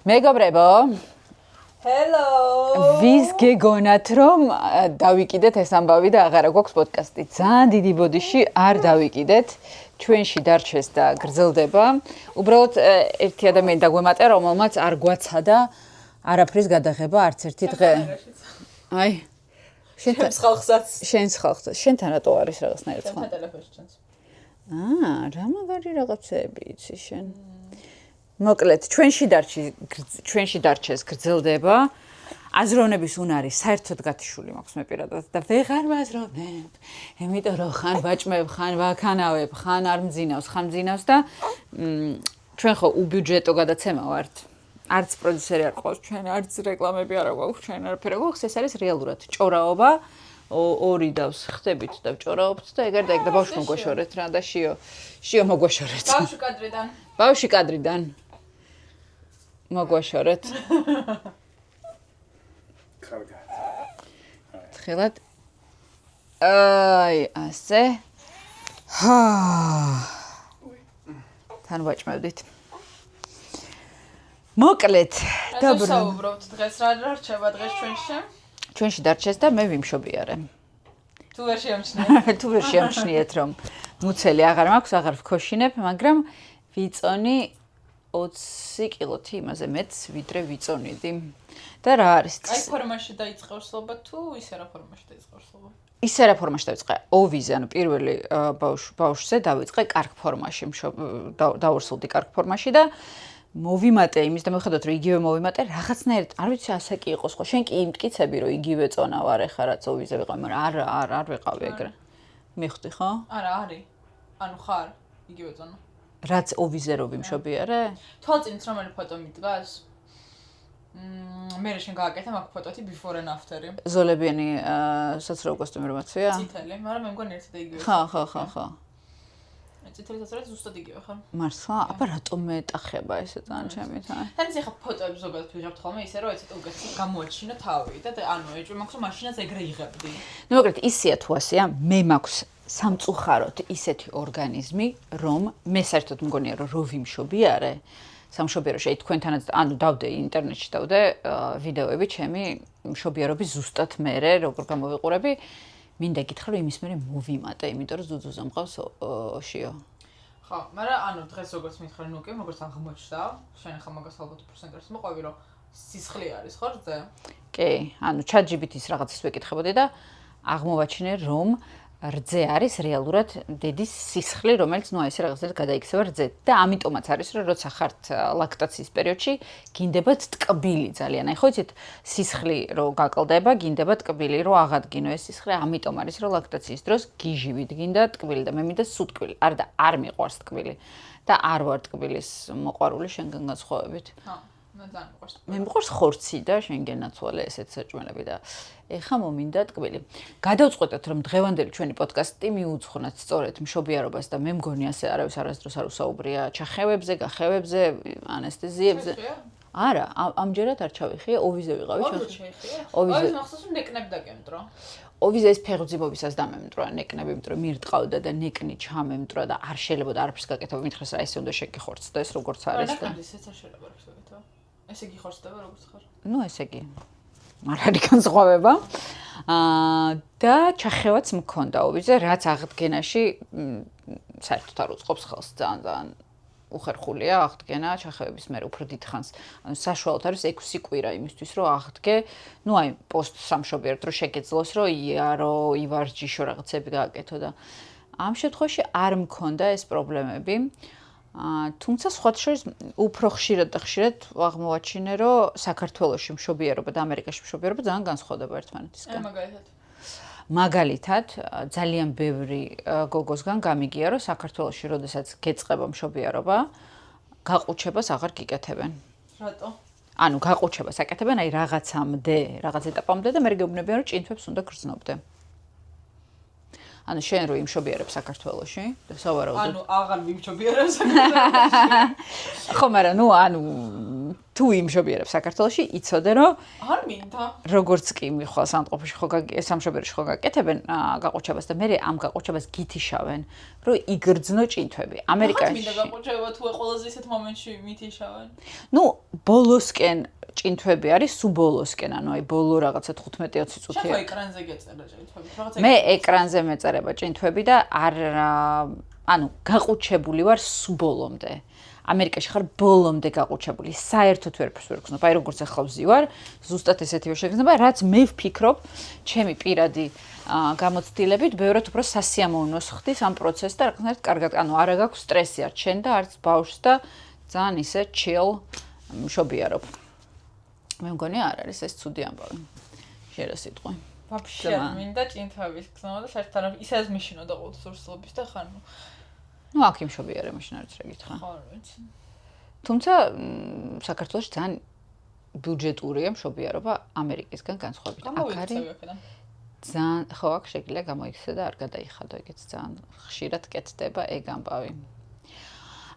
მეგობრებო, Hello. ვის გეგონათ რომ დავიკიდეთ ეს ამბავი და აღარა გვაქვს პოდკასტი. ძალიან დიდი ბოდიში არ დავიკიდეთ. ჩვენში დარჩეს და გრძელდება. უბრალოდ ერთი ადამიანი დაგვემატა, რომელმაც არ გვაცადა არაფრის გადაღება არც ერთი დღე. აი. შენს ხალხსაც. შენს ხალხსაც. შენთან რატო არის რაღაცნაირად სხვა? შენთან ტელეფონში ჩანს. რა მაგარი რაღაცები იცი შენ. მოკლედ, ჩვენში დარჩეს გრძელდება. აზროვნების უნარი საერთოდ გათიშული მაქვს მე პირადად და ვეღარ ვაზროვნებ. იმიტომ რომ ხან ვაჭმევ, ხან ვაქანავებ, ხან არ მძინავს, ხან მძინავს და ჩვენ ხო უბიუჯეტო გადაცემა ვართ. არც პროდიუსერი არ ყავს ჩვენ, არც რეკლამები არ აქვს ჩვენ, არაფერი არ გვაქვს, ეს არის რეალურად ჭორაობა. ორი დავს ხდებით და ვჭორაობთ და ეგარ და ეგ და ბავშვი მოგვაშორეთ რა და შიო მოგვაშორეთ. ბავშვი კადრიდან. მოგვაშორეთ. კარგად. თხილად. აი, ასე. თან ვაჭმევდით. მოკლედ, დაბრო. საუბრობთ დღეს რა რჩება დღეს ჩვენში? ჩვენში დარჩეს და მე ვიმშობიარე. თუ ვერ შეამჩნიეთ. თუ ვერ შეამჩნიეთ რომ მუცელი აღარ მაქვს, აღარ ვქოშინებ, მაგრამ ვიწონი 20 კილოთი იმაზე მეც ვიდრე ვიწონიდი. და რა არის? აი ფორმაში დაიწყე ურსლობა თუ ისე რა ფორმაში დაიწყე ურსლობა? ისე რა ფორმაში დავიწყე? ოვიზე, ანუ პირველი ბავშვზე დავიწყე კარგ ფორმაში, დაურსულდი კარგ ფორმაში და მოვიმატე იმის და მოხდოთ რომ იგივე მოვიმატე რაღაცნაირად არ ვიცი ასე კი იყოს ხო შენ კი იმტკიცები რომ იგივე წონა ვარ ეხლა რაც ოვიზე ვიყავ მაგრამ არ ვიყავი ეგრე მიხვდი ხო? არა არის ანუ ხარ იგივე წონა რაც ოვიზე რო ვიმშობიარე? თვალწინით რომელი ფოტო მიდგას? მე შენ გააკეთე მაგ ფოტოთი before and after-ი. ზოლებიანი საცურაო კოსტუმი რომ აცვია? წითელი, მაგრამ მე მგონი ერთი და იგივე. ხო. წითელი საცურაო ზუსტად იგივე ხარ? მართლა? აბა რატომ მეტახება ესე ძალიან ჩემი თან? თან ისე ხა ფოტოებს ზოგადად ვიღებთ ხოლმე ისე რომ ეცეთ უგეცი გამოაჩინა თავი და ანუ ეჭვი მაქვს რომ მაშინაც ეგრე იღებდი. ნუ მოკლედ ისეა თუ ასეა მე მაქვს სამწუხაროდ ისეთი ორგანიზმი რომ მე საერთოდ მგონია რომ ვიმშობიარე სამშობიაროში აი თქვენთანაც ანუ დავდე ინტერნეტში დავდე ვიდეოები ჩემი მშობიარობის ზუსტად მერე როგორ გამოვიყურები მინდა გითხრა რომ იმის მერე მოვიმატე იმიტომ რომ ზუზუზა მყავს შიო ხო მაგრამ ანუ დღეს როგორც მითხრა ნუ კი როგორც აღმოჩნდა შენ ახლა მაგას ალბათ პროცენტებს მოყვები რომ სისხლი არის ხო რძე კი ანუ ChatGPT-ს რაღაცას ვეკითხებოდი და აღმოვაჩინე რომ რძე არის რეალურად დედის სისხლი, რომელიც ნუ აი ესე რაღაცას გადაიქცევა რძე და ამიტომაც არის რომ როცა ხართ ლაქტაციის პერიოდში გინდებათ ტკბილი ძალიან. აი ხო იცით სისხლი რო გაკლდება, გინდება ტკბილი, რო აღადგინო ეს სისხლი, ამიტომ არის რომ ლაქტაციის დროს გიჟივით გინდა ტკბილი და მე მინდა სულ ტკბილი. არა და არ მიყვარს ტკბილი და არ ვარ ტკბილის მოყვარული შენგან განსხვავებით. ხო მე ძალიან მიყვარს. მე მიყვარს ხორცი და შენგენაცვალე ესეთ საჭმელები და ეხა მომინდა ტკბილი. გადავწყვეტეთ რომ დღევანდელი ჩვენი პოდკასტი მიუძღვნათ სწორედ მშობიარობას და მე მგონი ასე არავის არასდროს არ უსაუბრია ჩახევებზე, გახევებზე, ანესთეზიებზე. არა, ამჯერად არ ჩავიხია, ოვიზე ვიყავი ჩახევი. ოვიზე მახსოვს რომ ნეკნები დაგემტრო. ოვიზე ეს ფეხმძიმობისას დამემტრო, ნეკნები მტრო, მირტყავდა და ნეკნი ჩამემტრო და არ შეიძლება არაფერს გაკეთება, მითხრეს რა ესე უნდა შეგიხორცდეს როგორც არის და. ნეკნებს ეს არ შეიძლება არაფერს გაკეთება. ესე გიხორცდება როგორც ხარ. ნუ ესე კი. არ არის განსხვავება. და ჩახევაც მქონდა ოვიზე, რაც აღდგენაში საერთოდ არ უწყობს ხელს ძალიან უხერხულია აღდგენა ჩახევების მერე უფრო დიდხანს. ანუ საშუალოდ არის 6 კვირა იმისთვის რომ აღდგე, ნუ აი პოსტ სამშობიაროდ რომ შეგეძლოს რომ იარო, ივარჯიშო რაღაცები გააკეთო და ამ შემთხვევაში არ მქონდა ეს პრობლემები. თუმცა სხვათა შორის უფრო ხშირად და ხშირად აღმოვაჩინე რომ საქართველოში მშობიარობა და ამერიკაში მშობიარობა ძალიან განსხვავდება ერთმანეთისგან. მაგალითად, ძალიან ბევრი გოგოსგან გამიგია რომ საქართველოში როდესაც გეწყება მშობიარობა, გაყუჩებას აღარ გიკეთებენ. რატო? ანუ გაყუჩებას აკეთებენ აი რაღაცამდე, რაღაც ეტაპამდე და მე გეუბნებიან რომ ჭინთვებს უნდა გრძნობდე. ანუ შენ რო იმშობიარებ საქართველოში და სავარაუდოდ ანუ აღარ ვიმშობიარებ საქართველოში. ხო, მაგრამ ნუ ანუ თუ იმშობიერებს საქართველოში, იცოდე რომ არ მინდა. როგორც კი მიხვალ სამყოფოში სამშობიეროში ხო გაკეთებენ გაყუჩებას და მე ამ გაყუჩებას გითიშავენ, რომ იგრძნო ჭინთვები. ამერიკაში მინდა გაყუჩება თუ ყველაზე ისეთ მომენტში მითიშავენ. ნუ ბოლოსკენ ჭინთვები არის, სულ ბოლოსკენ, ანუ აი ბოლო რაღაცა 15-20 წუთია. შეხო ეკრანზე გეწერა ჭინთვები, რაღაცა. მე ეკრანზე მეწერება ჭინთვები და ანუ გაყუჩებული ვარ სულ ბოლომდე. ამერიკაში ხარ ბოლომდე გაყუჩებული, საერთოდ ვერაფერს ვერ გქნობ, აი როგორც ახლა ვზივარ, ზუსტად ესეთივე შეგრძნება, რაც მე ვფიქრობ, ჩემი პირადი გამოცდილებით, ბევრად უფრო სასიამოვნოს ხდის ამ პროცესს და რაღაცნაირად კარგად, ანუ არა გაქვს სტრესი არ ჩენ და არც ბავშვს და ძალიან ისე chill მშობიარობ. მე მგონი არ არის ეს ცუდი ამბავი. შეიძლება სიტყვი. ვაფშე არ მინდა ჭინთვების გზნობა და საერთოდ არ ისედაც მიშინოდა ყოველთვის ურსულობის და ხარ ნუ აქ იმშობიარე მაშინ არის რა გითხრა. ხო, ვიცი. თუმცა საქართველოში ძალიან ბიუჯეტურია მშობიარობა ამერიკისგან განსხვავებით. აქ არის ძალიან ხო აქ შეგიძლია გამოიქცე და არ გადაიხადო, ეგეც ძალიან ხშირად კეთდება ეგ ამბავი.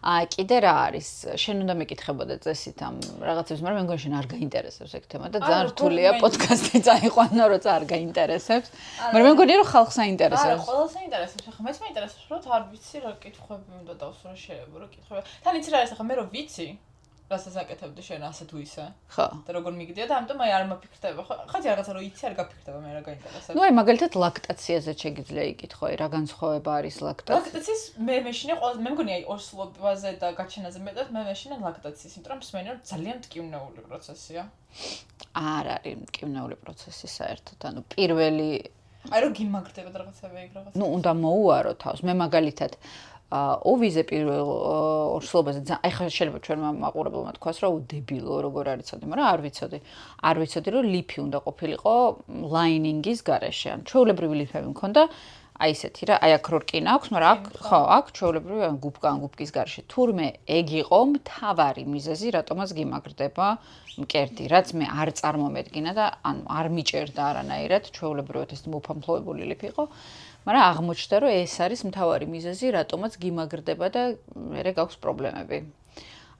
კიდე რა არის? შენ უნდა მეკითხებოდე წესით ამ რაღაცებს, მაგრამ მე მგონი შენ არ გაინტერესებს ეგ თემა და ძალიან რთულია პოდკასტი წაიყვანო, როცა არ გაინტერესებს. მაგრამ მე მგონი რომ ხალხს აინტერესებს. არა, ყველას აინტერესებს. ახლა მეც მაინტერესებს, რომ არ ვიცი რა კითხვები უნდა დავსვრო შეიძლება, რა კითხვები. თან იცი რა არის ახლა მე რო ვიცი, რასაც აკეთებდი შენ ასე თუ ისე. ხო. და როგორ მიგდია და ამიტომ აი არ მაფიქრდება. ხაჭი რაღაცა რო იცი არ გაფიქრდება, მე რა გაინტერესებს. ნუ აი მაგალითად ლაქტაციაზე შეგიძლია იკითხო, აი რა განსხვავება არის ლაქტაცია. ლაქტაციის მე მეშინე ყველაზე მე მგონი აი ორსულობაზე და გაჩენაზე მეტად მე მეშინე ლაქტაციის, იმიტომ რომ მსმენი რომ ძალიან მტკივნეული პროცესია. არ არის მტკივნეული პროცესი საერთოდ, ანუ პირველი აი რო გიმაგრდება და რაღაცები ეგ რაღაცა. ნუ უნდა მოუარო თავს. მე მაგალითად ოვიზე პირველ ორსულობაზე აი ხა შეიძლება ჩვენმა მაყურებელმა თქვას რომ დებილო როგორ არ იცოდი, მაგრამ არ ვიცოდი. არ ვიცოდი რომ ლიფი უნდა ყოფილიყო ლაინინგის გარეშე. ან ჩვეულებრივი ლიფები მქონდა აი ესეთი რა, აი აქ რო რკინა აქვს, მაგრამ აქ ხო, აქ ჩვეულებრივი გუბკის გარეშე. თურმე ეგ იყო მთავარი მიზეზი, რატომაც გიმაგრდება მკერდი, რაც მე არ წარმომედგინა და ანუ არ მიჭერდა არანაირად, ჩვეულებრივად ეს მოფამფლოვებული ლიფი იყო. მაგრამ აღმოჩნდა რომ ეს არის მთავარი მიზეზი, რატომაც გიმაგრდება და მერე გაქვს პრობლემები.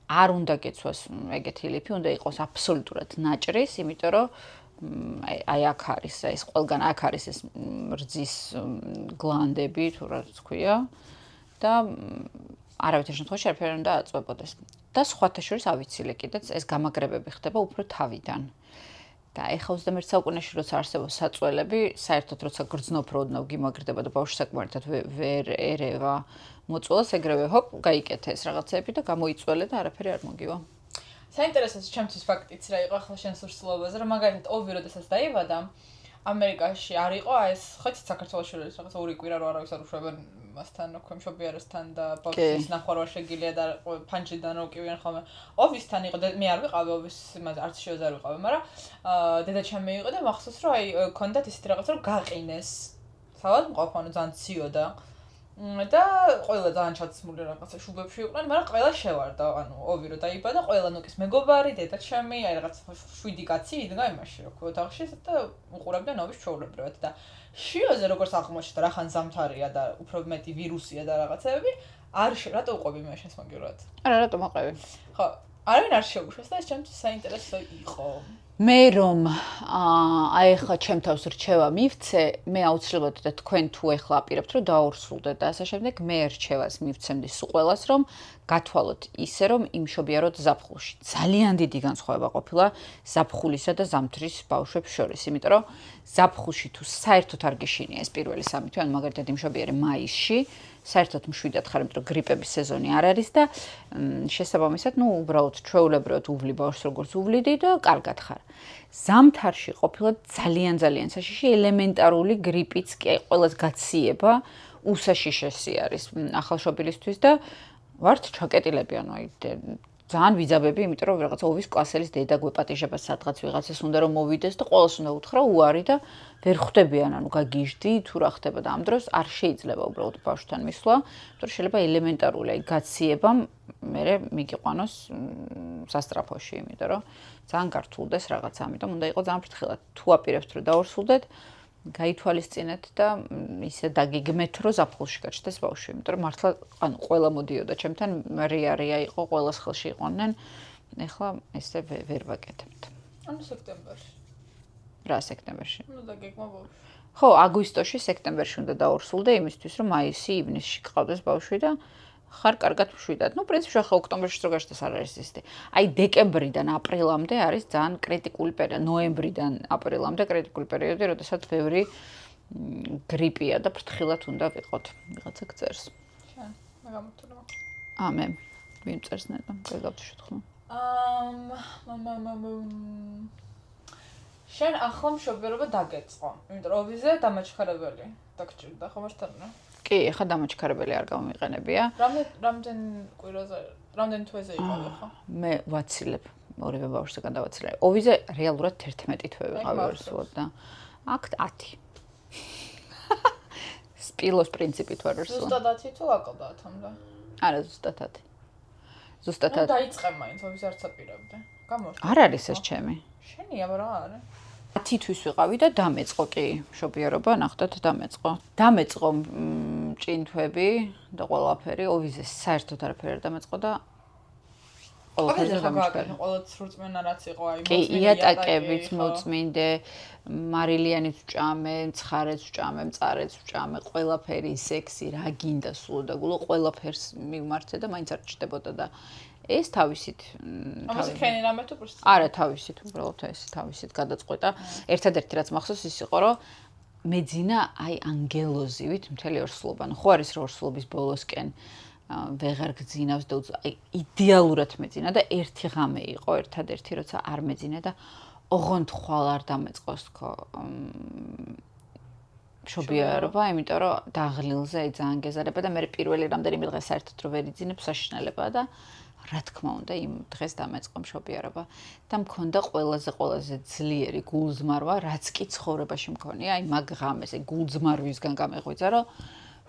არ უნდა გეცვას ეგეთი ლიფი, უნდა იყოს აბსოლუტურად ნაჭრის, იმიტომ რომ აი აქ არის ეს ყველგან აქ არის ეს რძის გლანდები, თუ რაც ქვია და არავითარ შემთხვევაში არაფერი უნდა აწვებოდეს. და სხვათა შორის ავიცილე კიდეც ეს გამაგრებები ხდება უფრო თავიდან. და ეხლა 21 საუკუნეში როცა არსებობს საწველები, საერთოდ როცა გრძნობ რო ოდნავ გიმაგრდება და ბავშვი საკმარისად ვერ ერევა მოწველს, ეგრევე ჰოპ, გაიკეთე ეს რაღაცები და გამოიწველე და არაფერი არ მოგივა. საინტერესოა ჩემთვის ფაქტიც რა იყო ახლა შენს ურსულობაზე, რომ მაგალითად ოვი როდესაც დაიბადა, ამერიკაში არ იყო ეს, ხო იცით საქართველოში რაღაცა ორი კვირა რო არავის არ უშვებენ მასთან, მშობიარესთან და ბავშვის ნახوار არ შეგიძლია და ფანჯრიდან რო კივიან ხოლმე. ოვისთან იყო და მე არ ვიყავი ოვის, არც შევზე არ ვიყავი, მაგრამ დედაჩემი იყო და მახსოვს რომ აი ქონდათ ისეთი რაღაცა რომ გაყინეს. თავად მყოფ, ანუ ძალიან ციოდა. და ყველა ძალიან ჩაცმული რაღაცა შუბებში იყვნენ, მაგრამ ყველა შევარდა, ანუ ოვი რო დაიბადა, ყველა ნუკის მეგობარი, დედაჩემი, აი რაღაც 7 კაცი იდგა იმაში, რა ქვია, ოთახში და უყურებდნენ ოვის ჩვეულებრივად და შიოზე როგორც აღმოჩნდა, რახან ზამთარია და უფრო მეტი ვირუსია და რაღაცები, რატო უყვები მე შენს მაგივრად? არა, რატო მაყევი? ხო, არავინ არ შეუშვეს და ეს ჩემთვის საინტერესო იყო. მე რომ აი ახლა ჩემ თავს რჩევა მივცე, მე აუცილებლად და თქვენ თუ ახლა აპირებთ რომ დაორსულდეთ და ასე შემდეგ, მე რჩევას მივცემდი სულ ყველას რომ გათვალოთ ისე რომ იმშობიაროთ ზაფხულში. ძალიან დიდი განსხვავება ყოფილა ზაფხულისა და ზამთრის ბავშვებს შორის, იმიტომ რომ ზაფხულში თუ საერთოდ არ გეშინია ეს პირველი 3 თვე, ანუ მაგალითად იმშობიარე მაისში, საერთოდ მშვიდად ხარ, იმიტომ რომ გრიპების სეზონი არ არის და შესაბამისად, ნუ უბრალოდ ჩვეულებრივად უვლი ბავშვს როგორც უვლიდი და კარგად ხარ. ზამთარში ყოფილა ძალიან საშიში ელემენტარული გრიპიც კი აი ყველას გაციება, უსაშიშესი არის ახალშობილისთვის და ვართ ჩაკეტილები, ანუ აი ძალიან ვიძაბები, იმიტომ რომ რაღაცა ოვის კლასელის დედა გვეპატიჟება სადღაც ვიღაცას უნდა რომ მოვიდეს და ყოველს უნდა უთხრა უარი და ვერ ხვდებიან, ანუ გაგიჟდი თუ რა ხდება და ამ დროს არ შეიძლება უბრალოდ ბავშვთან მისვლა, იმიტომ რომ შეიძლება ელემენტარული აი გაციება მერე მიგიყვანოს სასტრაფოში, იმიტომ რომ ძალიან გართულდეს რაღაცა, ამიტომ უნდა იყოს ძალიან ფრთხილად. თუ აპირებთ რომ დაორსულდეთ, გაითვალისწინეთ და ისე დაგიგმეთ, რომ ზაფხულში გაჩნდეს ბავშვი, იმიტომ რომ მართლა ანუ ყველა მოდიოდა ჩემთან, რია იყო, ყველას ხელში იყვნენ ეხლა ესე ვერ ვაკეთებთ. ანუ სექტემბერში. რა სექტემბერში? ნუ დაგეგმა ბავშვი. ხო, აგვისტოში, სექტემბერში უნდა დაურსულდე იმისთვის, რომ მაისი, ივნისში გყავდეს ბავშვი და ხარ კარგად მშვიდად. ნუ პრინციპში ახლა ოქტომბერში რო გაჩნდეს არ არის ისეთი. აი დეკემბრიდან აპრილამდე არის ძალიან კრიტიკული პერიოდი, ნოემბრიდან აპრილამდე კრიტიკული პერიოდი, როდესაც ბევრი გრიპია და ფრთხილად უნდა ვიყოთ. ვიღაცა გწერს. შენ, მე გამოვთვალე. მე ვინ წერს ნეტა, გაგავთიშოთ ხო? შენ ახლა მშობიარობა დაგეწყო, იმიტომ რომ ოვიზე დამაჩქარებელი. დაგჭირდა ხო მასთან? კი, ახლა დამაჩქარებელი არ გამომიყენებია. რამდენ თვეზე იყავი ხო? მე ვაცილებ, ორივე ბავშვს გადავაცილებ. ოვიზე რეალურად 11 თვე ვიყავი ორსულად და აქ 10. სპილოს პრინციპით ვარ ორსულად. ზუსტად 10 თუ აკლდათ ამდა? არა, ზუსტად 10. ზუსტად 10. დაიწყე მაინც ოვიზ არც აპირებდე. გამოვიდა. არ არის ეს ჩემი. შენია რა არა? 10 თვის ვიყავი და დამეწყო კი მშობიარობა, ნახდათ დამეწყო. დამეწყო ჭინთვები და ყველაფერი, ოვიზე საერთოდ არაფერი არ დამეწყო და ყველაფერზე დამეწყო. ყველა სრულწმენა რაც იყო, აი კი, იატაკებიც მოწმინდე, მარილიანიც ვჭამე, ცხარეც ვჭამე, მწარეც ვჭამე, ყველაფერი სექსი რა გინდა სულ და გულო ყველაფერს მივმართე და მაინც არ ჭდებოდა და ეს თავისით ამას ხენი რამე თუ პროსტ არა თავისით უბრალოდ ეს თავისით გადაწყვეტა ერთადერთი რაც მახსოვს ის იყო რომ მეძინა აი ანგელოზივით მთელი ორსულობა ნუ ხო არის რომ ორსულობის ბოლოსკენ ვეღარ გძინავს და აი იდეალურად მეძინა და ერთი ღამე იყო ერთადერთი როცა არ მეძინა და ოღონდ ხვალ არ დამეწყოს თქო მშობიარობა იმიტომ რომ დაღლილზე აი ძალიან გეზარება და მე პირველი რამდენიმე დღე საერთოდ რო ვერ იძინებ საშინელებაა და რა თქმა უნდა იმ დღეს დამეწყო მშობიარობა და მქონდა ყველაზე ძლიერი გულზმარვა რაც კი ცხოვრებაში მქონია აი მაგ ღამეს აი გულზმარვისგან გამეღვიძა რომ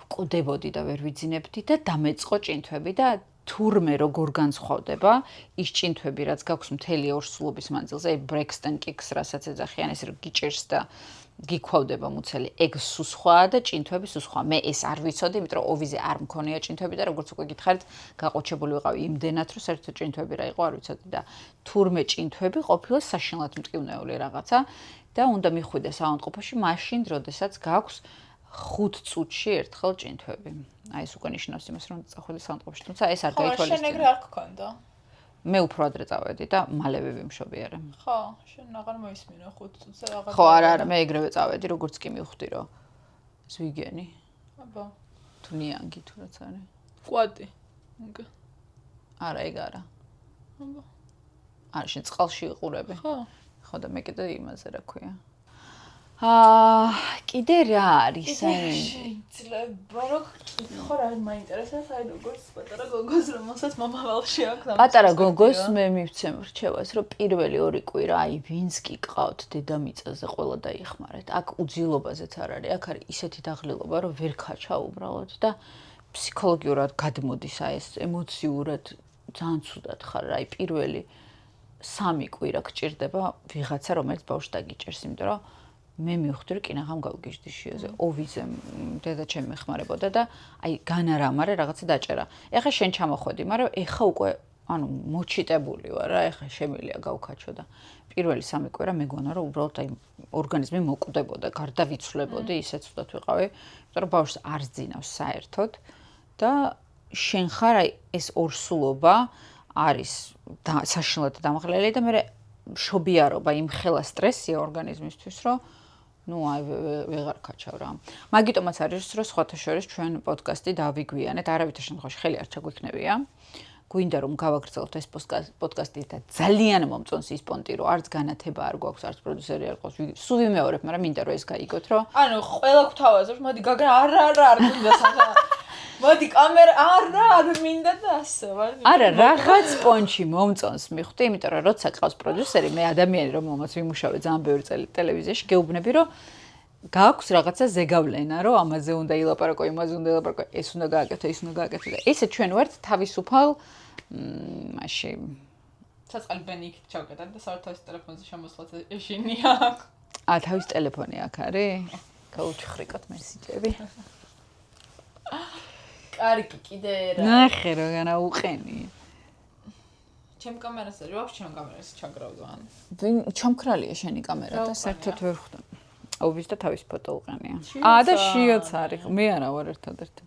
ვკვდებოდი და ვერ ვიძინებდი და დამეწყო ჭინთვები და თურმე როგორ განსხვავდება ის ჭინთვები რაც გაქვს მთელი ორსულობის მანძილზე აი ბრექსტონ კიქს რასაც ეძახიან ეს რომ გიჭერს და გიქვავდება მუცელი ეგ სუსხვაა და ჭინთვები სუსხვა მე ეს არ ვიცოდი იმიტომ რომ ოვიზე არ მქონია ჭინთვები და როგორც უკვე გითხარით გაყოჩებული ვიყავი იმდენად რომ საერთოდ ჭინთვები რა იყო არ ვიცოდი და თურმე ჭინთვები ყოფილა საშინლად მტკივნეული რაღაცა და უნდა მიხვიდე საავადმყოფოში მაშინ როდესაც გაქვს 5 წუთში ერთხელ ჭინთვები აი ეს უკვე ნიშნავს იმას რომ წახვედი საავადმყოფოში თუმცა ეს არ გაითვალისწინე შენ ეგრე არ გქონდა მე უფრო ადრე წავედი და მალევე ვიმშობიარე. ხო, შენ აღარ მოისმინე 5 წუთზე აღარ. ხო, არა, მე ეგრევე წავედი, როგორც კი მივხვდი, რომ ზვიგენი. აბა. თუ ნიანგი თუ რაც არის. კვატი. არა, ეგ არა. აბა. არა, შენ წყალში იყურები. ხო. ხო და მე კიდე იმაზე რა ქვია. კიდე რა არის აი შეიძლება რომ ხო რა მაინტერესებს აი როგორც პატარა გოგოს რომელსაც მომავალში აქვს პატარა გოგოს მე მივცემ რჩევას რომ პირველი 2 კვირა აი ვინც კი ყავთ დედამიწაზე ყველა დაიხმარეთ აქ უძილობაზეც არ არის აქ არის ისეთი დაღლილობა რომ ვერ ქაჩა უბრალოდ და ფსიქოლოგიურად გადმოდის აი ეს ემოციურად ძალიან ცუდად ხარ აი პირველი 3 კვირა გჭირდება ვიღაცა რომელიც ბავშვს დაგიჭერს იმიტომ რომ მე მივხვდი რომ კინაღამ გავგიჟდი შიაზე ოვიზე დედა ჩემი მეხმარებოდა და აი განარამარე რაღაცა დაჭერა ეხა შენ ჩამოხვედი მაგრამ ეხა უკვე ანუ მოჩიტებული ვარ რა ეხა შემილია გავქაჩო და პირველი 3 კვირა მეგონა რომ უბრალოდ აი ორგანიზმი მოკვდებოდა გარდავიცვლებოდი ისე ცუდად ვიყავი იმიტომ რომ ბავშვს არ ძინავს საერთოდ და შენ ხარ აი ეს ორსულობა არის საშინლად დამღლელი და მე მშობიარობა იმ ხელა სტრესია ორგანიზმისთვის რომ ну აი ვეღარ ქაჩავ რა. მაგიტომაც არის რომ სხვათა შორის ჩვენ პოდკასტი დავიგვიანეთ, არავითარ შემთხვევაში ხელი არ ჩაგვიქნებია. გვინდა რომ გავაგრძელოთ ეს პოდკასტი და ძალიან მომწონს ის პონტი რომ არც განათება არ გვაქვს, არც პროდიუსერი არ გვაქვს. სულ ვიმეორებ, მაგრამ მინდა რომ ეს გაიგოთ რომ ანუ ყველა გვთავაზობს, მოდი გაგრა არ გინდა სადა. მოდი კამერა არ მინდა და ასე ვარ. არა, რაღაც პონჩი მომწონს მიხვდი, იმიტომ რომ როცა ყავს პროდიუსერი, მე ადამიანი რომელმაც ვიმუშავე ძალიან ბევრი წელი ტელევიზიაში, გეუბნები რომ გაქვს რაღაცა ზეგავლენა, რომ ამაზე უნდა ილაპარაკო, იმაზე უნდა ილაპარაკო, ეს უნდა გააკეთო, ის უნდა გააკეთო და ესე ჩვენ ვართ თავისუფალ მაში საწყალბენი იქით ჩავკეტეთ და საერთოდ ტელეფონზე შემოსვლაც ეშინია. თავის ტელეფონი აქ არის? გაუჩხრიკოთ მესიჯები. კარგი კიდე რა. ნახე რა განაუყენი. ჩემ კამერას არის, ვაფშე ჩემ კამერას ჩაგრავდა. ვინ ჩამქრალია შენი კამერა და საერთოდ ვერ ხვდა. ობის და თავის ფოტო უყენია. და შიოც არის. მე არა ვარ ერთადერთი.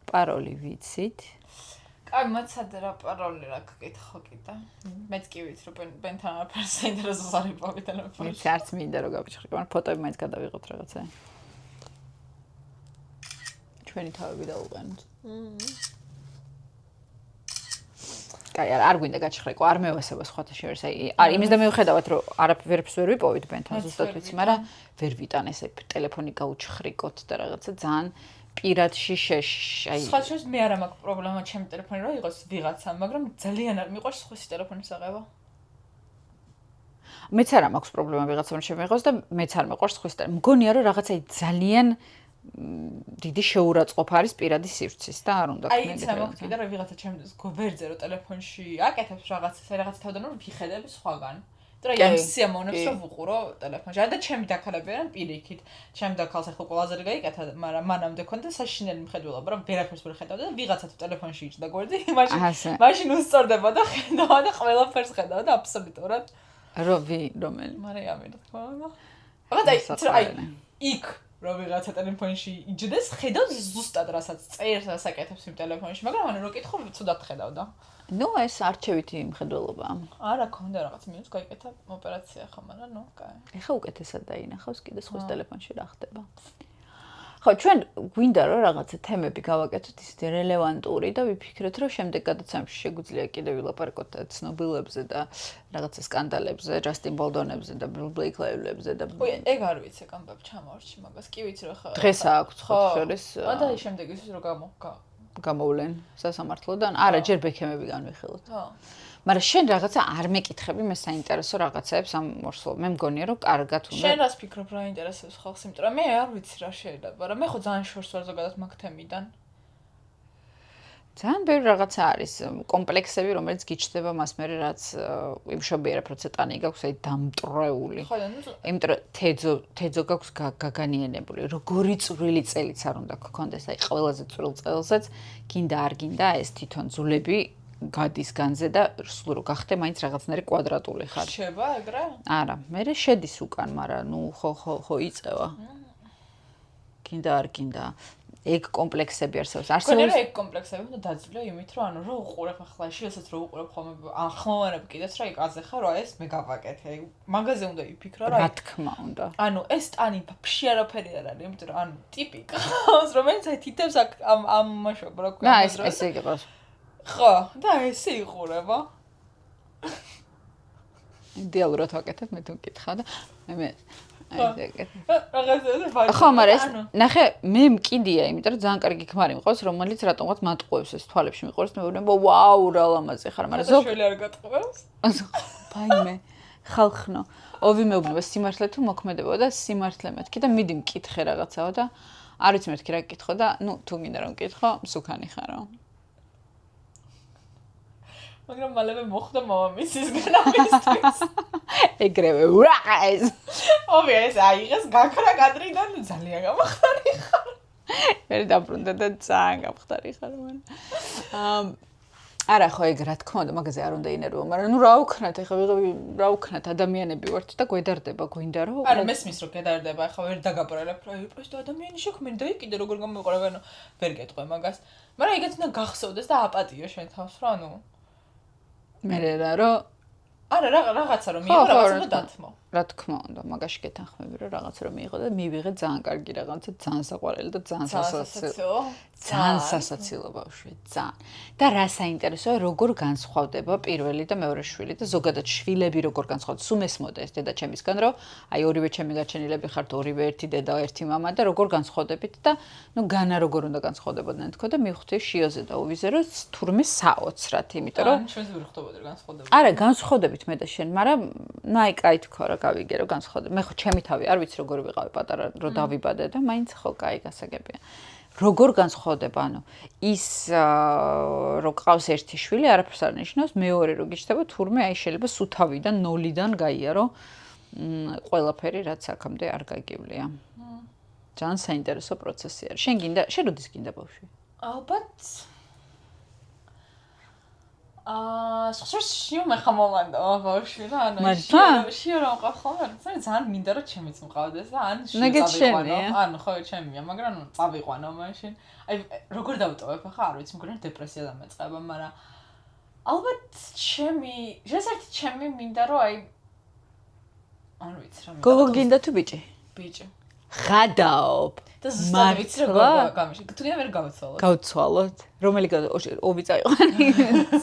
პაროლი ვიცით. კაი, მაცადე რა პაროლი რა გკითხო კიდე. მეც კი ვიცი რომ ბენთან არაფერს საინტერესოს არ იპოვე ტელეფონში. ვიცი არც მინდა რომ გავიჩხრი, მაგრამ ფოტოები მაინც გადავიღოთ რაღაცა. ჩვენი თავები დავუყენოთ. კაი, არ გვინდა გაჩხრეკო, არ მევასება სხვათა შორის. აი, იმის და მივხედავთ, რომ არაფერს ვერ ვიპოვით ბენთან, ზუსტად ვიცი, მაგრამ ვერ ვიტან ესე ტელეფონი გაუჩხრიკოთ და რაღაცა ძალიან პირადში აი სხვა შორის მე არ მაქვს პრობლემა ჩემი ტელეფონი რომ იყოს ვიღაცამ, მაგრამ ძალიან არ მიყვარს სხვისი ტელეფონის აღება. მეც არ მაქვს პრობლემა ვიღაცამ შემეღოს და მეც არ მეყვარს სხვის ტელეფონი. მგონია რომ რაღაცა ძალიან დიდი შეურაცხყოფა არის პირადი სივრცის და არ უნდა ქნები. აი, იცი რა მაქვს კიდე რომ ვიღაცა ჩემს გვერდზე რომ ტელეფონში აკეთებს რაღაც თავიდან რომ ვიხედები სხვაგან. და აი სიამოვნებს რომ ვუყურო ტელეფონში. და ჩემი დაქალები არიან პირიქით. ჩემი დაქალს ახლა ყველაზე გაიკეთა, მაგრამ მანამდე ქონდა საშინელი მხედველობა, რომ ვერაფერს ვერ ხედავდა და ვიღაცა თუ ტელეფონში იჭდა გვერდი, მაშინ უსწორდება და ხედავდა და ყველაფერს ხედავდა აბსოლუტურად. რომელი? მაგრამ ამერ თქმა უნდა. რაღაცა აი იქ რომ ვიღაცა ტელეფონში იჯდეს, ხედავს ზუსტად რასაც წერს, რასაც აკეთებს იმ ტელეფონში, მაგრამ ანუ რო კითხო, ცუდად ხედავდა. ნუ ეს არჩევითი მხედველობაა. არა, ქონდა რაღაც მინუს გაიკეთა ოპერაცია ხო, მაგრამ ნუ კაი. ეხა უკეთესად დაინახავს კიდე სხვის ტელეფონში რა ხდება. ხო, ჩვენ გვინდა რომ რაღაცა თემები გავაკეთოთ ისეთი რელევანტური და ვიფიქრეთ რომ შემდეგ გადაცემებში შეგვიძლია კიდე ვილაპარაკოთ ცნობილებზე და რაღაცა სკანდალებზე, ჯასტინ ბოლდონებზე და ბლეიქ ლაივებზე და ეგ არ ვიცი, კამბაბ ჩამოვარჩი მაგას. კი ვიცი რომ ხა დღეს აქვს ხო შორის. და ის შემდეგ ის რომ გამოვლენ სასამართლოდან. არა, ჯერ ბექემები განვიხილოთ. ხო. მაგრამ შენ რაღაცა არ მეკითხები მე საინტერესო რაღაცებს ამ მორსულ. მე მგონია რომ კარგად უნდა. შენ რას ფიქრობ რა ინტერესებს ხალხს, იმიტომ რომ მე არ ვიცი რა შეიძლება, მაგრამ მე ხო ძალიან შორს ვარ ზოგადად მაგ თემიდან. ძალიან ბევრი რაღაცა არის, კომპლექსები, რომელიც გიჩნდება მას მერე რაც იმშობიერებ, როცა ტანი გაქვს აი დამტრეული. ხო, და იმიტომ რომ თეძო გაქვს გაგანიანებული. როგორი წვრილი წელიც არ უნდა გქონდეს, აი ყველაზე წვრილ წელსაც გინდა არ გინდა ეს თვითონ ძულები გადის განზე და სულ რო გახდე მაინც რაღაცნაირი კვადრატული ხარ. შეება ეგრე? არა, მე შედის უკან, მაგრამ ნუ ხო იწევა. გინდა არ გინდა. ეგ კომპლექსები არსებობს. არსებობს ეგ კომპლექსები უნდა დაძლია იმით, რომ ანუ რო უყურებ ახლა შეესაც რო უყურებ ხოლმე ახმოვანებ კიდეც რა იკაზე ხარ, რომ ეს მე გავაკეთე. მაგაზე უნდა იფიქრო რა. რა თქმა უნდა. ანუ ეს ტანი ფში არაფერი არ არის, იმიტომ რომ ანუ ტიპი ყავს, რომელიც აი თითებს ამ მაშობ რა ქვია. და ესე იყოს. ხო, და ესე იყურება. იდეალურად ვაკეთებ, მე თუ მკითხა და მე რაღაცა ხო, მაგრამ ნახე, მე მკიდია, იმიტომ რომ ძალიან კარგი ქმარი მყავს, რომელიც რატომღაც მატყუებს ეს თვალებში მიყურს, მე ვუნება, ვაუ, რა ლამაზი ხარ, მაგრამ ზოგ შვილი არ გატყუებს? ბაიმე, ხალხნო. ოვი მეუბნება სიმართლე თუ მოქმედებო და სიმართლე მეთქი და მიდი მკითხე რაღაცაო და არ ვიცი მეთქი რა გკითხო და ნუ თუ გინდა რომ მკითხო, მსუქანი ხარო. მაგრამ მალევე მოხდა მამამისისგან ამისთვის. ეგრევე ურაყეს. ოვი ეს აიღეს გაქრა კადრიდან ძალიან გამხდარი ხარ. მე დაბრუნდა და ძალიან გამხდარი ხარ მან. არა ხო ეგ რა თქმა უნდა მაგაზე არ უნდა ინერვო, მაგრამ ნუ რა ვქნათ ეხლა ვიღები რა ვქნათ ადამიანები ვართ და გვედარდება გვინდა რომ არა მესმის რომ გედარდება ეხლა ვერ დაგაპარალებ რა იყოს და ადამიანი შექმენ და იყიდე როგორ გამოიყურებ ანუ ვერ გეტყვე მაგას. მაგრამ ეგეც უნდა გახსოვდეს და აპატიო შენ თავს რა ანუ მე რა არა რაღაცა რომ მიიღო რაღაცა და დათმო. რა თქმა უნდა, მაგაში გეთანხმები რომ რაღაცა რომ მიიღო და მივიღე ძალიან კარგი რაღაცა, ძალიან საყვარელი და ძალიან სასაცილო. ძალიან სასაცილო ბავშვი, ძალიან. და რა საინტერესოა, როგორ განსხვავდება პირველი და მეორე შვილი და ზოგადად შვილები როგორ განსხვავდება. სულ მესმოდა ეს დედაჩემისგან, რომ აი ორივე ჩემი გაჩენილები ხართ, ორივე ერთი დედა, ერთი მამა და როგორ განსხვავდებით და ნუ განა როგორ უნდა განსხვავდებოდნენ თქო და მივხვდი შიოზე და ოვიზე რომ თურმე საოცრად, იმიტომ რომ ჩვენს ვერ ხვდებოდი განსხვავდება. არა, განსხვავდებით მე და შენ, მაგრამ ნაი კაი თქო რა გავიგე რომ განსხვავდება. მე ხო ჩემი თავი არ ვიცი როგორ ვიყავი პატარა რო დავიბადე და მაინც ხო კაი გასაგებია. როგორ განსხვავდება, ანუ ის რო ყავს ერთი შვილი, არაფერს არ ნიშნავს, მეორე რო გიჩნდება, თურმე აი შეიძლება სუთავიდან, ნოლიდან გაიარო ყველაფერი, რაც აქამდე არ გაგივლია. ძალიან საინტერესო პროცესი არის. შენ როდის გინდა ბავშვი? ალბათ სულ მე ხამოვანდა ბავშვი რა შიო რომ ყავ ძალიან მინდა რომ ჩემიც მყავდეს და ან ან ხო ჩემია მაგრამ წავიყვანო მაშინ აი როგორ დავტოვებ ახლა არ ვიცი მგონი დეპრესია დამეწყება მაგრამ ალბათ ჩემი მინდა რომ აი არ ვიცი რა გოგო გინდა თუ ბიჭი ბიჭი ხადაობ და ზუსტად ვიცი რომ გოგოა გამიში თუ კიდე ვერ გავცვალოთ გავცვალოთ რომელი ობი წაიყვანი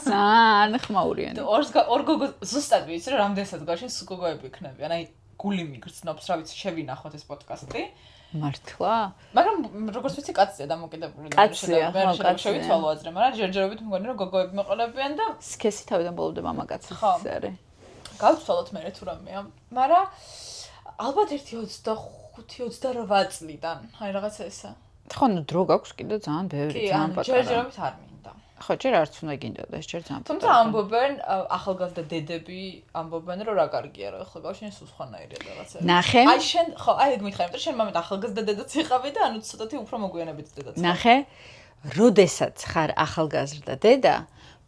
ძალიან ხმაურიანი და ორ გოგო ზუსტად ვიცი რომ რამდენსაც გავშენ სულ გოგოები იქნებიან აი გული მიგრძნობს რა ვიცი შევინახოთ ეს პოდკასტი მართლა მაგრამ როგორც ვიცი კაცია დამოკიდებული და შევიცვალო აზრე მაგრამ ჯერჯერობით მგონი რომ გოგოები მეყოლებიან და სქესი თავიდან ბოლომდე მამაკაცის არის გავცვალოთ მე თუ რამეა მაგრამ ალბათ 25-28 წლიდან აი რაღაცა ესა ხო ნუ დრო გაქვს კიდე ძალიან ბევრი ძალიან პატარა ჯერჯერობით არ მინდა ხო ჯერ არც უნდა გინდოდეს ჯერ ძალიან თუმცა ამბობენ ახალგაზრდა დედები ამბობენ რომ რა კარგია რომ ახლა გავშენ სულ სხვანაირია რაღაცა ნახე აი შენ ხო აი ეგ მითხარ იმიტომ რომ შენ მომენტ ახალგაზრდა დედაც იყავი და ანუ ცოტათი უფრო მოგვიანებით დედაც ნახე როდესაც ხარ ახალგაზრდა დედა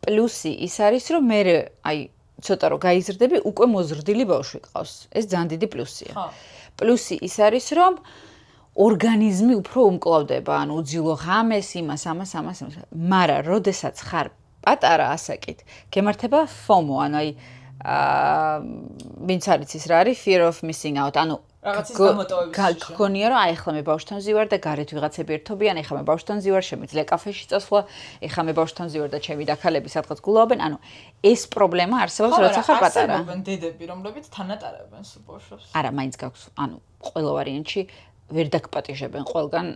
პლუსი ის არის რომ მე აი ცოტა რომ გაიზრდები უკვე მოზრდილი ბავშვი ყავს ეს ძალიან დიდი პლუსია ხო პლუსი ის არის რომ ორგანიზმი უფრო უმკლავდება, ანუ უძილო ღამეს, ამას, მაგრამ როდესაც ხარ პატარა ასაკით, გემართება FOMO, ანუ აი ვინც არის ის რა არის fear of missing out, ანუ რაღაცის გამოტოვების გქონია რომ აი ახლა მე ბავშვთან ვზივარ და გარეთ ვიღაცები ერთობიან, ახლა მე ბავშვთან ვზივარ, შემიძლია კაფეში წასვლა, ახლა მე ბავშვთან ვზივარ და ჩემი დაქალები სადღაც გულაობენ, ანუ ეს პრობლემა არსებობს როცა ხარ პატარა. არსებობენ დედები, რომლებიც თანატარებენ სულ ბავშვებს. არა, მაინც გაქვს, ანუ ყველა ვარიანტში ვერ დაგპატიჟებენ ყველგან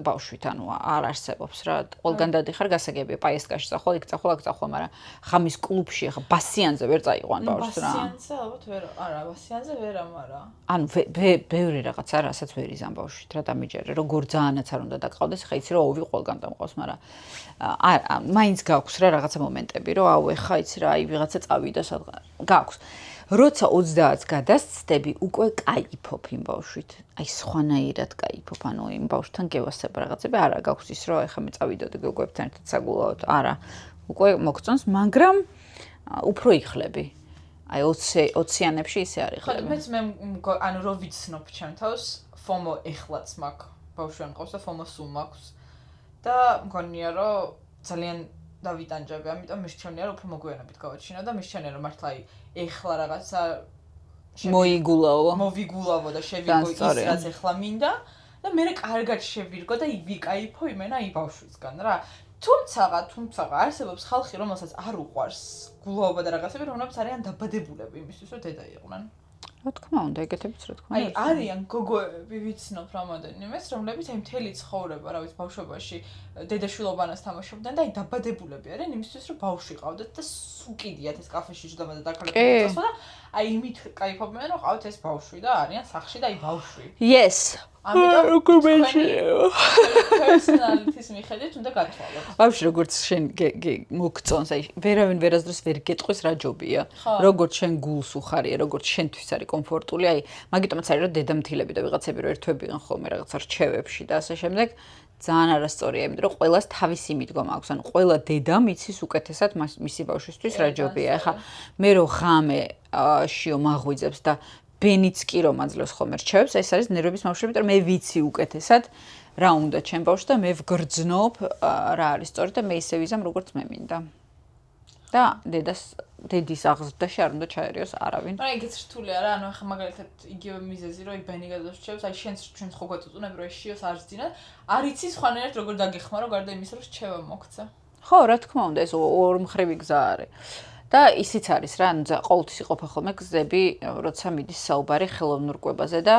ბავშვით, ანუ არ არსებობს რა. ყველგან დადიხარ გასაგებია, პაიესკაში წახვალ, იქ წახვალ, აქ წახვალ, მაგრამ ხამის კლუბში ახლა ბასიანზე ვერ წაიყვან ბავშვს რა. ბასიანზე ალბათ ვერ, არა, ბასიანზე ვერა, მაგრამ ანუ ბევრი რაღაცა რასაც ვერ იზამ ბავშვით რა დამიჯერე, როგორ ძალიანაც არ უნდა დაგყავდეს, ხა იცი რომ ოვი ყველგან დამყავს, მაგრამ მაინც გაქვს რა რაღაცა მომენტები, რომ აუ ეხა იცი რა, აი ვიღაცა წავიდა სადღაც. გაქვს. როცა 30-ს გადასცდები, უკვე кайფობ იმ ბავშვით. აი სხვანაირად кайფობ, ანუ იმ ბავშვთან გევასებ რაღაცები, არა გაქვს ის რომ ეხა მე წავიდოდი გოგოებთან ერთად საგულაოდ, არა. უკვე მოგწონს, მაგრამ უფრო იხლები. აი 20-იანებში ისე არ იხლები. ხო, მე ანუ რო ვიცნობ ჩემ თავს, FOMO ეხლაც მაქვს, ბავშვი მყავს და FOMO სულ მაქვს. და მგონია რომ ძალიან დავიტანჯები, ამიტომ მისჩვენია რომ უფრო მოგვიანებით გავაჩინა და მისჩვენია რომ მართლა აი ეხლა რაღაცა მოვიგულავო და შევიგო ის რაც ეხლა მინდა და მე კარგად შევირგო და ვიკაიფო იმენა აი ბავშვისგან რა. თუმცა არსებობს ხალხი რომელსაც არ უყვარს გულაობა და რაღაცები რომლებიც არიან დაბადებულები იმისთვის რომ დედა იყვნენ. რა თქმა უნდა, ეგეთებიც რა თქმა უნდა. აი არიან გოგოები ვიცნობ რამოდენიმეს, რომლებიც აი მთელი ცხოვრება, რა ვიცი, ბავშვობაში დედაშვილობანას თამაშობდნენ და აი დაბადებულები არიან იმისთვის რომ ბავშვი ყავდეთ და სუკიდიათ ეს კაფეში ჯდომა და დაკარგებულება წასვლა და აი იმით кайფობენ რომ ყავთ ეს ბავშვი და არიან სახლში და აი ბავშვი. Yes. ამიტომ როგორ მეჩნევა. personality-ის მიხედვით უნდა გათვალოთ. ბავშვი როგორც შენ მოგწონს, აი ვერავინ ვერასდროს ვერ გეტყვის რა ჯობია. როგორც შენ გულს უხარია, როგორც შენთვის არის კომფორტული, აი მაგიტომაც არის რომ დედამთილები და ვიღაცები რო ერთვებიან ხოლმე რაღაცა რჩევებში და ასე შემდეგ. ძალიან არასწორია, იმიტომ რომ ყველას თავისი მიდგომა აქვს. ანუ ყველა დედამ იცის უკეთესად მისი ბავშვისთვის რა ჯობია. ახლა მე რო ღამე შიო მაღვიძებს და ბენიც კი რომ აძლევს ხოლმე რჩევებს, ეს არის ნერვების ბავშვები, იმიტომ რომ მე ვიცი უკეთესად რა უნდა ჩემ ბავშვს და მე ვგრძნობ რა არის სწორი და მე ისე ვიზამ როგორც მე მინდა. და დედის აღზრდაში არ უნდა ჩაერიოს არავინ. მაგრამ ეგეც რთულია რა, ანუ ახლა მაგალითად იგივე მიზეზი რომ ბენი გადასრჩევს, აი ჩვენს ხო გვაწუწუნებ რომ შიოს არ ზძინათ, არ იცი სხვანაირად როგორ დაგეხმარო, რომ გარდა იმისა რომ რჩევა მოგცა. ხო, რა თქმა უნდა, ეს ორმხრივი გზა არის. და ისიც არის რა, ანუ ყოველთვის იყოფა ხოლმე გზები, როცა მიდის საუბარი ხელოვნურ კვებაზე და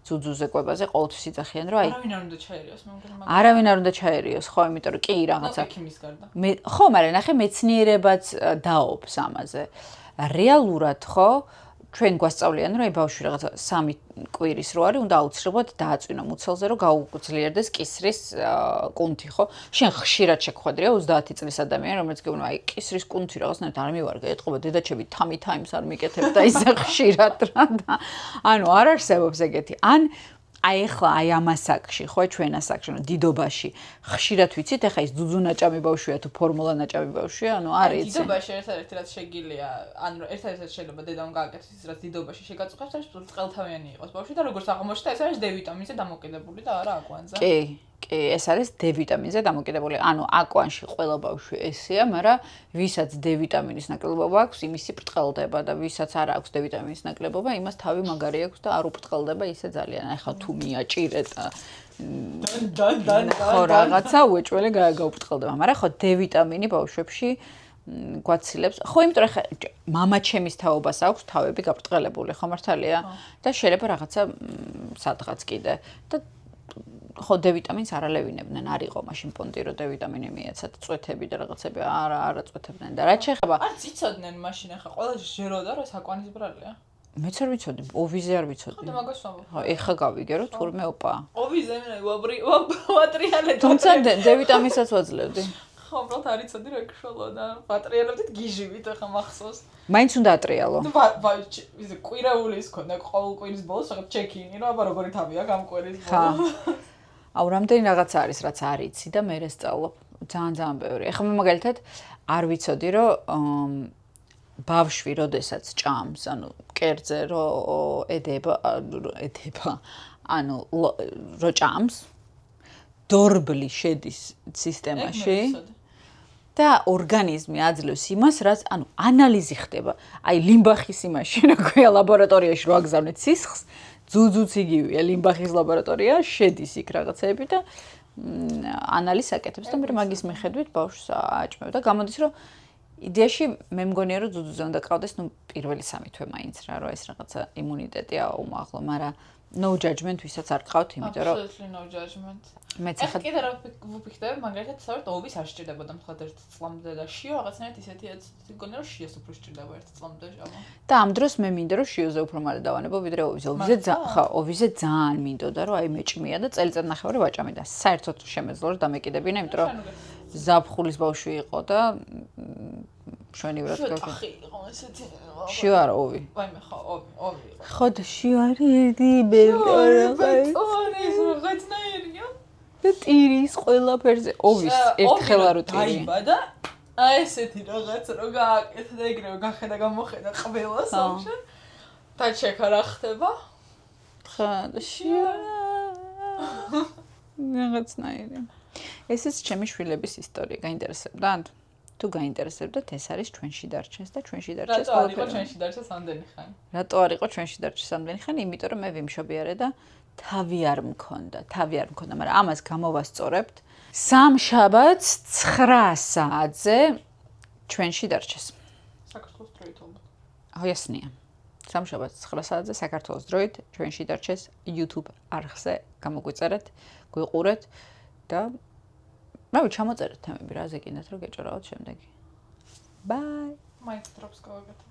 ძუძუზე კვებაზე, ყოველთვის იძახიან, რომ აი არავინ არ უნდა ჩაერიოს, მე მგონი მაგას. არავინ არ უნდა ჩაერიოს, ხო, იმიტომ რომ კი რაღაცა. ექიმის გარდა. ხო, მაგრამ ნახე მეცნიერებაც დაობს ამაზე. რეალურად ხო, ჩვენ გვასწავლიან, რომ აი ბავშვი რაღაცა 3 კვირის რო არის, უნდა აუცილებლად დააწვინო მუცელზე, რომ გაუძლიერდეს კისრის კუნთი, ხო? შენ ხშირად შეგხვედრია 30 წლის ადამიანი, რომელიც გეუბნება, აი კისრის კუნთი რაღაცნაირად არ მივარგა, ეთყობა დედაჩები თამი-თაიმს არ მიკეთებ და ისე ხშირად რა და ანუ არ არსებობს ეგეთი. ან აი ახლა აი ამ ასაკში, ხო, ჩვენ ასაკში, დიდობაში ხშირად ვიცით, ახლა ის ძუძუნაჭამი ბავშვია თუ ფორმულა ნაჭამი ბავშვია, ანუ არ იცი. დიდობაში ერთადერთი რაც შეგილია, ანუ ერთადერთი შეიძლება დედამ გააკეთოს ის რაც დიდობაში შეგაწუხებს, არის წყალთავიანი იყოს ბავშვი და როგორც აღმოჩნდა, ეს არის D ვიტამინზე დამოკიდებული და არა აკვანზე. კი, ეს არის D ვიტამინზე დამოკიდებული. ანუ აკვანში ყველა ბავშვი ესეა, მაგრამ ვისაც D ვიტამინის ნაკლებობა აქვს, იმისი ბრტყელდება და ვისაც არ აქვს D ვიტამინის ნაკლებობა, იმას თავი მაგარი აქვს და არ უბრტყელდება ისე ძალიან. ახლა თუ მიაჭირეთ ხო რაღაცა უეჭველი გაუბრტყელდება, მაგრამ ხო D ვიტამინი ბავშვებში გვაცილებს. ხო, იმიტომ რომ ხა მამა ჩემის თაობას აქვს თავები გაბრტყელებული, ხო მართალია? და შეიძლება რაღაცა სადღაც კიდე და ხო D ვიტამინს არ ალევინებდნენ, არ იყო მაშინ პონტი რომ D ვიტამინი მიეცათ, წვეთები და რაღაცები არა წვეთებდნენ და რაც შეეხება არც იცოდნენ მაშინ ახლა ყველა ჟეროდა რომ საკوانის ბრალია. მეც არ ვიცოდი, ოვიზე არ ვიცოდი. ხო და მაგას ვამბობ. ხო, ეხა გავიგე რომ თურმე ოპა. ოვიზე მე ვატრიალეთ. თუმცა D ვიტამინსაც ვაძლევდი. ხო, უბრალოდ არ იცოდი რომ ექშოლო და ვატრიალებდით გიჟივით ახლა მახსოვს. მაინც უნდა ატრიალო. ისე კვირეული ის ქონდა ყოველ კვირის ბოლოს რაღაც ჩეკინი რომ აბა როგორი თავია გამკვირის ბოლოს. აუ რამდენი რაღაცა არის რაც არ იცი და მე რესწავლობ ძალიან ბევრი. ეხლა მე მაგალითად არ ვიცოდი რომ ბავშვი როდესაც ჭამს, ანუ კერძზე რომ ედება, ანუ რო ჭამს, დორბლი შედის სისტემაში და ორგანიზმი აძლევს იმას, რაც ანუ ანალიზი ხდება. აი ლიმბახის იმაში, რა ქვია, ლაბორატორიაში რო აგზავნეთ სისხლს, ძუძუც იგივეა ლიმბახის ლაბორატორია, შედის იქ რაღაცები და ანალიზს აკეთებს და მე მაგის მიხედვით ბავშვს აჭმევ და გამოდის რომ იდეაში მე მგონია რომ ძუძუზე უნდა ყავდეს ნუ პირველი 3 თვე მაინც რა რომ ეს რაღაცა იმუნიტეტია უმაღლო, მაგრამ no judgment ვისაც არ გყავთ, იმიტომ რომ absolutely no judgment. მეც ახლა კიდე რა ვფიქრობ, მაგალითად, საერთოდ ოვის არ სჭირდებოდა მხოლოდ 1 წლამდე და შიო რაღაცნაირად ისეთია, მგონია რომ შიოს უფრო სჭირდება 1 წლამდე ჟამა. და ამ დროს მე მინდა რომ შიოზე უფრო მალე დავანებო ვიდრე ოვიზე. ოვიზე ძალიან მინდოდა რომ აი მეჭმია და წელიწად ნახევარი ვაჭამე და საერთოდ შემეძლო რომ დამეკიდებინა, იმიტომ რომ ზაფხულის ბავშვი იყო და შვენივრად გაკეთე. ესეთი შიო არა ოვი. ვაიმე ხო, ოვი. ხო და შიო არის ერთი ბეტორა. ბეტონის რაღაცნაირია. და ტირის ყველაფერზე ოვის ერთხელ არ უტირი. დაიბადა. აი ესეთი რაღაც რო გააკეთე და ეგრევე გახედა გამოხედა ყველა სამშე. და ჩეკა რა ხდება? ხა და შიო. რაღაცნაირი. ესეც ჩემი შვილების ისტორია, გაინტერესებდათ? თუ გაინტერესებდათ, ეს არის ჩვენში დარჩენს და ჩვენში დარჩენს რატო არ იყო ჩვენში დარჩენს ამდენი ხანი? რატო არ იყო ჩვენში დარჩენს ამდენი ხანი? იმიტომ რომ მე ვიმშობიარე და თავი არ მქონდა, მაგრამ ამას გამოვასწორებთ სამშაბათს 9 საათზე ჩვენში დარჩენს. საქართველოს დროით ალბათ. აიასნია. სამშაბათს 9 საათზე საქართველოს დროით ჩვენში დარჩენს YouTube არხზე გამოგვიწერეთ, გვიყურეთ და რავი, ჩამოწერეთ თემები რა, ზეკინათ რომ გეჭირავთ შემდეგი. Bye. მაინც დროპს გავაკეთე.